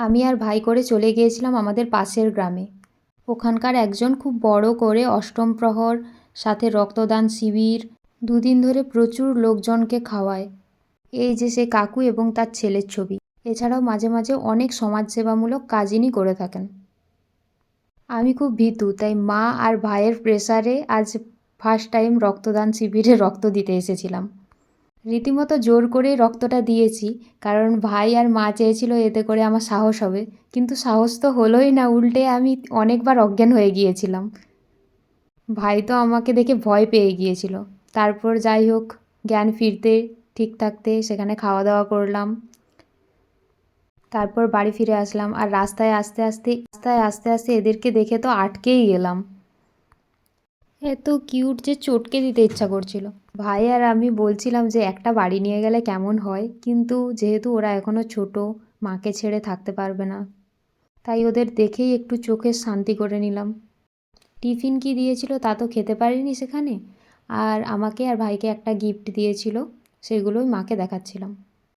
আমি আর ভাই করে চলে গিয়েছিলাম আমাদের পাশের গ্রামে। ওখানকার একজন খুব বড় করে অষ্টম প্রহর, সাথে রক্তদান শিবির, দুদিন ধরে প্রচুর লোকজনকে খাওয়ায়। এই যে সে কাকু এবং তার ছেলের ছবি। এছাড়াও মাঝে মাঝে অনেক সমাজসেবামূলক কাজই করে থাকেন। আমি খুব ভীতু, তাই মা আর ভাইয়ের প্রেসারে আজ ফার্স্ট টাইম রক্তদান শিবিরে রক্ত দিতে এসেছিলাম। রীতিমতো জোর করেই রক্তটা দিয়েছি, কারণ ভাই আর মা চেয়েছিল এতে করে আমার সাহস হবে, কিন্তু সাহস তো হলোই না, উল্টে আমি অনেকবার অজ্ঞান হয়ে গিয়েছিলাম। ভাই তো আমাকে দেখে ভয় পেয়ে গিয়েছিল। তারপর যাই হোক, জ্ঞান ফিরতে ঠিক থাকতে সেখানে খাওয়া দাওয়া করলাম। তারপর বাড়ি ফিরে আসলাম, আর রাস্তায় আস্তে আস্তে এদেরকে দেখে তো আটকেই গেলাম। এত কিউট যে চটকে দিতে ইচ্ছা করছিল। ভাই আর আমি বলছিলাম যে একটা বাড়ি নিয়ে গেলে কেমন হয়, কিন্তু যেহেতু ওরা এখনও ছোট, মাকে ছেড়ে থাকতে পারবে না, তাই ওদের দেখেই একটু চোখের শান্তি করে নিলাম। টিফিন কি দিয়েছিল তা তো খেতে পারিনি সেখানে, আর আমাকে আর ভাইকে একটা গিফট দিয়েছিল, সেগুলোই মাকে দেখাচ্ছিলাম।